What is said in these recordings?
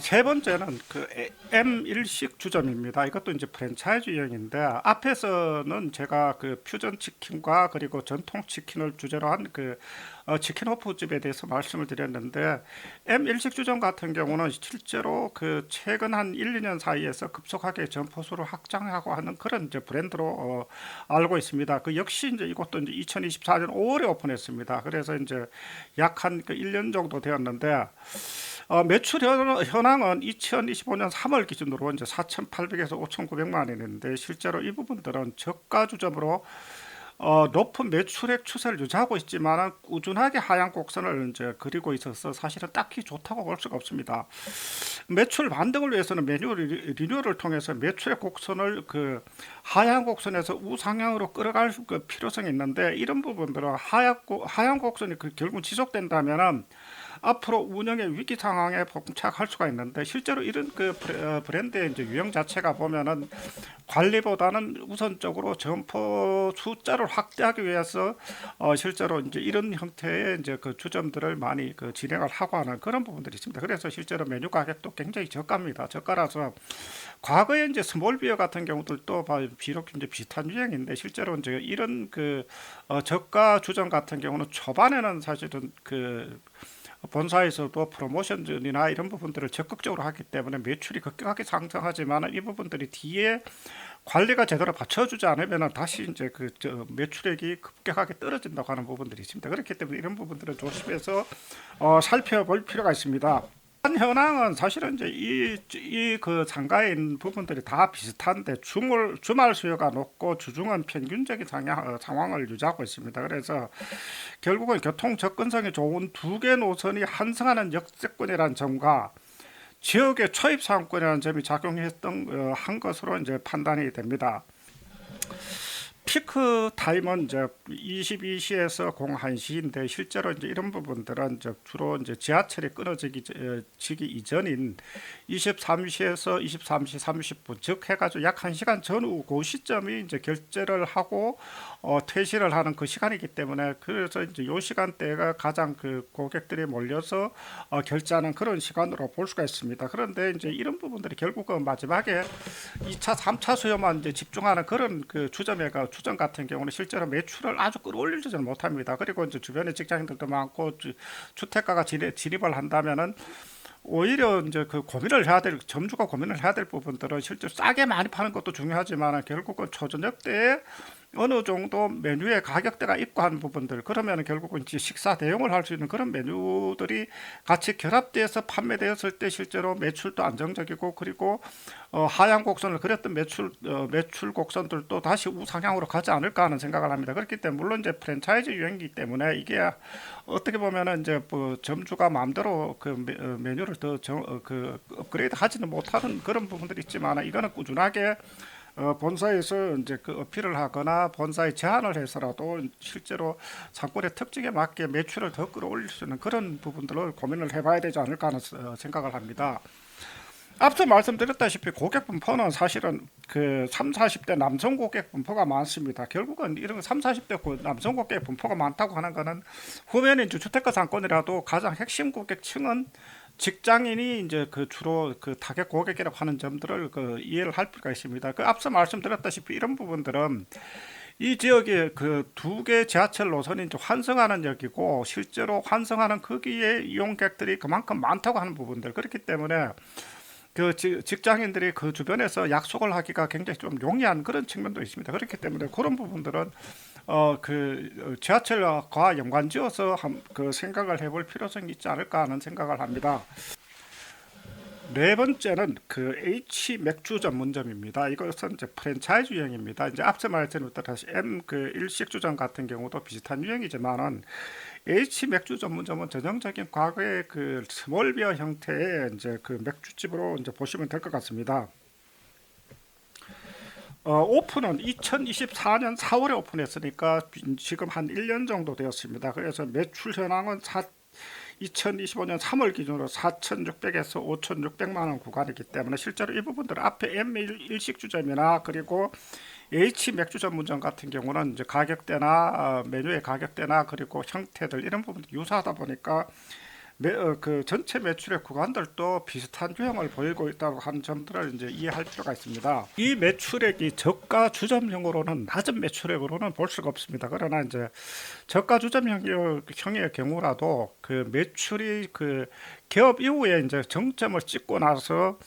세 번째는 그 M 일식 주점입니다. 이것도 이제 프랜차이즈 유형인데 앞에서는 제가 그 퓨전 치킨과 그리고 전통 치킨을 주제로 한 그 치킨 호프집에 대해서 말씀을 드렸는데 M 일식 주점 같은 경우는 실제로 그 최근 한 1, 2년 사이에서 급속하게 점포수를 확장하고 하는 그런 이제 브랜드로 알고 있습니다. 그 역시 이제 이것도 이제 2024년 5월에 오픈했습니다. 그래서 이제 약 한 1년 정도 되었는데 매출 현황은 2025년 3월 기준으로 이제 4,800에서 5,900만 원인데 실제로 이 부분들은 저가 주점으로 높은 매출액 추세를 유지하고 있지만 꾸준하게 하향 곡선을 이제 그리고 있어서 사실은 딱히 좋다고 볼 수가 없습니다. 매출 반등을 위해서는 메뉴 리뉴얼을 통해서 매출액 곡선을 그 하향 곡선에서 우상향으로 끌어갈 그 필요성이 있는데 이런 부분들은 하향 곡선이 그 결국 지속된다면은 앞으로 운영의 위기 상황에 봉착할 수가 있는데 실제로 이런 그 브랜드의 이제 유형 자체가 보면은 관리보다는 우선적으로 점포 숫자를 확대하기 위해서 실제로 이제 이런 형태의 이제 그 주점들을 많이 그 진행을 하고 하는 그런 부분들이 있습니다. 그래서 실제로 메뉴 가격도 굉장히 저가입니다. 저가라서 과거에 이제 스몰비어 같은 경우들도 비록 이제 비슷한 유형인데 실제로 이제 이런 그 저가 주점 같은 경우는 초반에는 사실은 그 본사에서도 프로모션이나 이런 부분들을 적극적으로 하기 때문에 매출이 급격하게 상승하지만 이 부분들이 뒤에 관리가 제대로 받쳐주지 않으면 다시 이제 그 매출액이 급격하게 떨어진다고 하는 부분들이 있습니다. 그렇기 때문에 이런 부분들은 조심해서 살펴볼 필요가 있습니다. 현황은 사실은 이제 이 그 상가에 있는 부분들이 다 비슷한데 주말 수요가 높고 주중은 평균적인 상황을 유지하고 있습니다. 그래서 결국은 교통 접근성이 좋은 두 개 노선이 환승하는 역세권이라는 점과 지역의 초입 상권이라는 점이 작용했던 한 것으로 이제 판단이 됩니다. 피크 타임은 이제 22시에서 01시인데 실제로 이제 이런 부분들은 이제 주로 이제 지하철이 끊어지기 이전인 23시에서 23시 30분 즉 해가지고 약 1시간 전후 그 시점이 이제 결제를 하고 퇴실을 하는 그 시간이기 때문에 그래서 이제 요 시간대가 가장 그 고객들이 몰려서 결제하는 그런 시간으로 볼 수가 있습니다. 그런데 이제 이런 부분들이 결국은 마지막에 2차, 3차 수요만 이제 집중하는 그런 그 주점 같은 경우는 실제로 매출을 아주 끌어올리지는 못합니다. 그리고 이제 주변에 직장인들도 많고 주택가가 진입을 한다면은 오히려 이제 그 고민을 해야 될 점주가 고민을 해야 될 부분들은 실제 싸게 많이 파는 것도 중요하지만 결국은 초저녁 때에 어느 정도 메뉴의 가격대가 있고 하는 부분들 그러면 결국은 이제 식사 대용을 할 수 있는 그런 메뉴들이 같이 결합돼서 판매되었을 때 실제로 매출도 안정적이고 그리고 하향 곡선을 그렸던 매출 곡선들도 다시 우상향으로 가지 않을까 하는 생각을 합니다. 그렇기 때문에 물론 이제 프랜차이즈 유행이기 때문에 이게 어떻게 보면은 이제 뭐 점주가 마음대로 그 메뉴를 더 그 업그레이드 하지는 못하는 그런 부분들이 있지만 이거는 꾸준하게 본사에서 이제 그 어필을 하거나 본사에 제안을 해서라도 실제로 상권의 특징에 맞게 매출을 더 끌어올릴 수 있는 그런 부분들을 고민을 해봐야 되지 않을까 하는 생각을 합니다. 앞서 말씀드렸다시피 고객 분포는 사실은 그 3, 40대 남성 고객 분포가 많습니다. 결국은 이런 3, 40대 남성 고객 분포가 많다고 하는 거는 후면에 이제 주택가 상권이라도 가장 핵심 고객층은 직장인이 이제 그 주로 그 타겟 고객이라고 하는 점들을 그 이해를 할 필요가 있습니다. 그 앞서 말씀드렸다시피 이런 부분들은 이 지역에 그 두 개 지하철 노선이 이제 환승하는 역이고 실제로 환승하는 거기에 이용객들이 그만큼 많다고 하는 부분들 그렇기 때문에 그 직장인들이 그 주변에서 약속을 하기가 굉장히 좀 용이한 그런 측면도 있습니다. 그렇기 때문에 그런 부분들은 그 지하철과 연관지어서 그 생각을 해볼 필요성이 있지 않을까 하는 생각을 합니다. 네 번째는 그 H 맥주 전문점입니다. 이것은 이제 프랜차이즈 유형입니다. 이제 앞서 말씀드렸다시피 M 그 일식주점 같은 경우도 비슷한 유형이지만은 H 맥주 전문점은 전형적인 과거의 그 스몰비어 형태의 이제 그 맥주집으로 이제 보시면 될 것 같습니다. 오픈은 2024년 4월에 오픈했으니까 지금 한 1년 정도 되었습니다. 그래서 매출 현황은 2025년 3월 기준으로 4,600에서 5,600만 원 구간이기 때문에 실제로 이 부분들 앞에 M 일식주점이나 그리고 H 맥주 전문점 같은 경우는 이제 가격대나 메뉴의 가격대나 그리고 형태들 이런 부분도 유사하다 보니까 그 전체 매출의 구간들도 비슷한 유형을 보이고 있다고 하는 점들을 이제 이해할 필요가 있습니다. 이 매출액이 저가 주점형으로는 낮은 매출액으로는 볼 수가 없습니다. 그러나 이제 저가 주점형의 경우라도 그 매출이 그 개업 이후에 이제 정점을 찍고 나서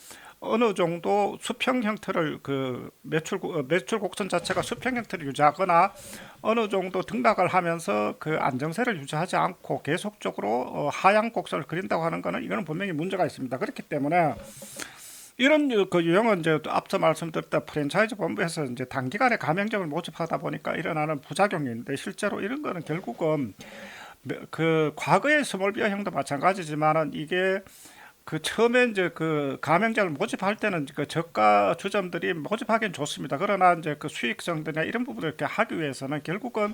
어느 정도 수평 형태를 그 매출 곡선 자체가 수평 형태를 유지하거나 어느 정도 등락을 하면서 그 안정세를 유지하지 않고 계속적으로 하향 곡선을 그린다고 하는 거는 이거는 분명히 문제가 있습니다. 그렇기 때문에 이런 그 유형은 이제 앞서 말씀드렸다 프랜차이즈 본부에서 이제 단기간에 가맹점을 모집하다 보니까 일어나는 부작용인데 실제로 이런 거는 결국은 그 과거의 스몰비어형도 마찬가지지만은 이게 그 처음에 이제 그 가맹점을 모집할 때는 그 저가 주점들이 모집하기는 좋습니다. 그러나 이제 그 수익성들이나 이런 부분을 이렇게 하기 위해서는 결국은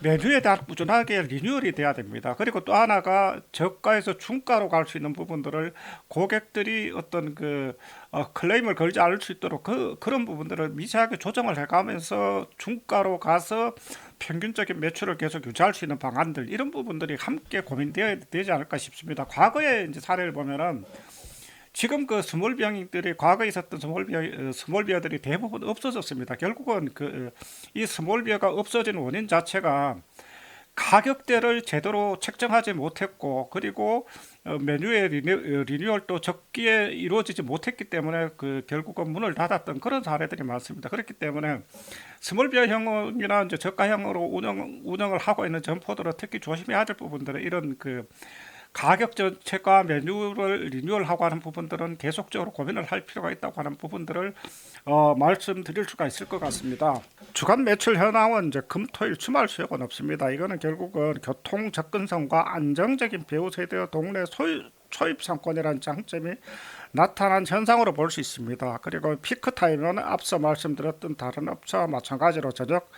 메뉴에 대한 꾸준하게 리뉴얼이 돼야 됩니다. 그리고 또 하나가 저가에서 중가로 갈 수 있는 부분들을 고객들이 어떤 그 클레임을 걸지 않을 수 있도록 그런 부분들을 미세하게 조정을 해가면서 중가로 가서 평균적인 매출을 계속 유지할 수 있는 방안들 이런 부분들이 함께 고민되어야 되지 않을까 싶습니다. 과거의 이제 사례를 보면은 지금 그 스몰비어들이 과거에 있었던 스몰비어들이 대부분 없어졌습니다. 결국은 그 이 스몰비어가 없어진 원인 자체가 가격대를 제대로 책정하지 못했고 그리고 메뉴의 리뉴얼도 적기에 이루어지지 못했기 때문에 그 결국은 문을 닫았던 그런 사례들이 많습니다. 그렇기 때문에 스몰비어형이나 이제 저가형으로 운영을 하고 있는 점포들은 특히 조심해야 될 부분들은 이런 그 가격 정책과 메뉴를 리뉴얼하고 하는 부분들은 계속적으로 고민을 할 필요가 있다고 하는 부분들을 말씀드릴 수가 있을 것 같습니다. 주간 매출 현황은 이제 금토일 주말 수요가 없습니다. 이거는 결국은 교통 접근성과 안정적인 배우 세대 동네 초입 상권이라는 장점이 나타난 현상으로 볼 수 있습니다. 그리고 피크 타임은 앞서 말씀드렸던 다른 업체와 마찬가지로 저녁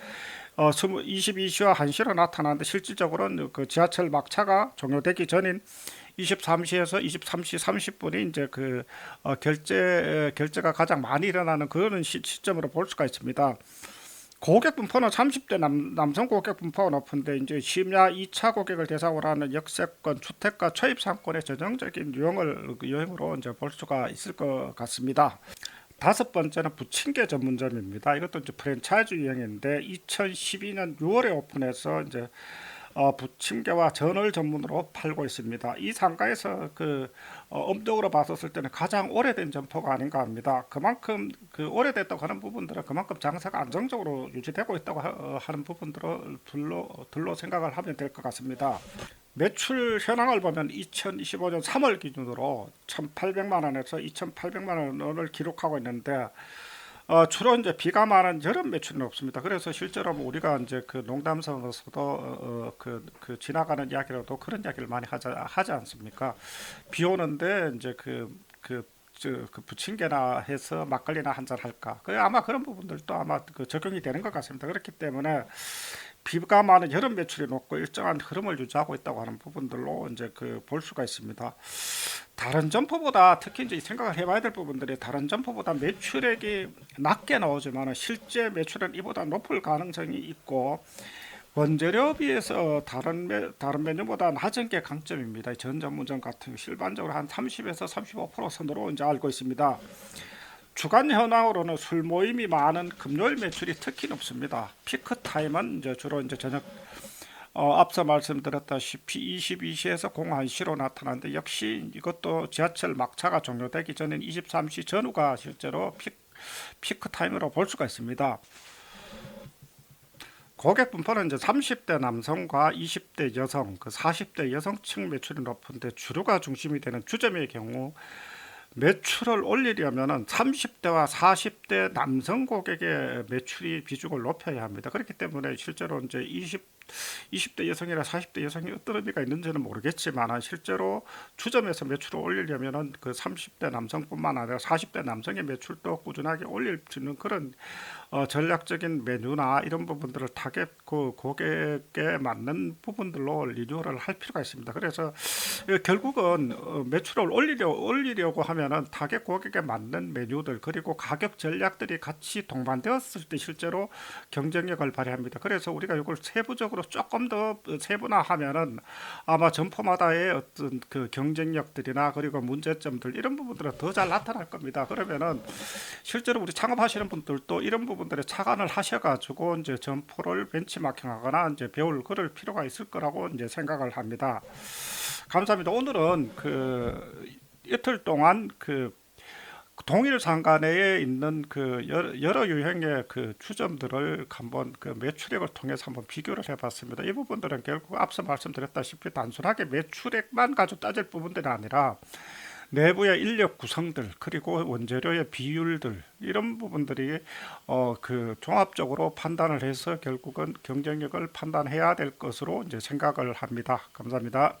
22시와 1시로 나타나는데 실질적으로는 그 지하철 막차가 종료되기 전인 23시에서 23시 30분이 이제 그 결제가 가장 많이 일어나는 그런 시점으로 볼 수가 있습니다. 고객 분포는 30대 남성 고객 분포가 높은데 이제 심야 2차 고객을 대상으로 하는 역세권 주택가 초입 상권의 전형적인 유형으로 이제 볼 수가 있을 것 같습니다. 다섯 번째는 부침개 전문점입니다. 이것도 이제 프랜차이즈 유형인데 2012년 6월에 오픈해서 이제 부침개와 전을 전문으로 팔고 있습니다. 이 상가에서 그 엄격으로 봤었을 때는 가장 오래된 점포가 아닌가 합니다. 그만큼 그 오래됐다고 하는 부분들은 그만큼 장사가 안정적으로 유지되고 있다고 하는 부분들을 둘로 생각을 하면 될 것 같습니다. 매출 현황을 보면 2025년 3월 기준으로 1,800만 원에서 2,800만 원을 기록하고 있는데 주로 이제 비가 많은 여름 매출은 없습니다. 그래서 실제로 우리가 이제 그 농담성으로서도 그 지나가는 이야기로도 그런 이야기를 많이 하지 않습니까? 비 오는데 이제 그 부침개나 해서 막걸리나 한잔 할까? 그 아마 그런 부분들도 아마 그 적용이 되는 것 같습니다. 그렇기 때문에 비가 많은 여름 매출이 높고 일정한 흐름을 유지하고 있다고 하는 부분들로 이제 그 볼 수가 있습니다. 다른 점포보다 특히 이제 생각을 해봐야 될 부분들이 다른 점포보다 매출액이 낮게 나오지만 실제 매출은 이보다 높을 가능성이 있고 원재료 비해서 다른 메뉴보다 낮은 게 강점입니다. 전 전문점 같은 일반적으로 한 30에서 35% 선으로 이제 알고 있습니다. 주간 현황으로는 술 모임이 많은 금요일 매출이 특히 높습니다. 피크 타임은 이제 주로 이제 저녁 앞서 말씀드렸다시피 22시에서 01시로 나타나는데 역시 이것도 지하철 막차가 종료되기 전인 23시 전후가 실제로 피크 타임으로 볼 수가 있습니다. 고객 분포는 이제 30대 남성과 20대 여성, 그 40대 여성층 매출이 높은데 주류가 중심이 되는 주점의 경우 매출을 올리려면 30대와 40대 남성 고객의 매출이 비중을 높여야 합니다. 그렇기 때문에 실제로 이제 20대 여성이나 40대 여성이 어떤 의미가 있는지는 모르겠지만 실제로 주점에서 매출을 올리려면 그 30대 남성뿐만 아니라 40대 남성의 매출도 꾸준하게 올릴 수 있는 그런 전략적인 메뉴나 이런 부분들을 타겟 그 고객에 맞는 부분들로 리뉴얼을 할 필요가 있습니다. 그래서 결국은 매출을 올리려고 하면은 타겟 고객에 맞는 메뉴들 그리고 가격 전략들이 같이 동반되었을 때 실제로 경쟁력을 발휘합니다. 그래서 우리가 이걸 세부적으로 구체적으로 조금 더 세분화하면은 아마 점포마다의 어떤 그 경쟁력들이나 그리고 문제점들 이런 부분들은 더 잘 나타날 겁니다. 그러면은 실제로 우리 창업하시는 분들도 이런 부분들에 착안을 하셔가지고 이제 점포를 벤치마킹하거나 이제 배울 그럴 필요가 있을 거라고 이제 생각을 합니다. 감사합니다. 오늘은 그 이틀 동안 그 동일 상가내에 있는 그 여러 유형의 그 주점들을 한번 그 매출액을 통해서 한번 비교를 해봤습니다. 이 부분들은 결국 앞서 말씀드렸다시피 단순하게 매출액만 가지고 따질 부분들이 아니라 내부의 인력 구성들 그리고 원재료의 비율들 이런 부분들이 그 종합적으로 판단을 해서 결국은 경쟁력을 판단해야 될 것으로 이제 생각을 합니다. 감사합니다.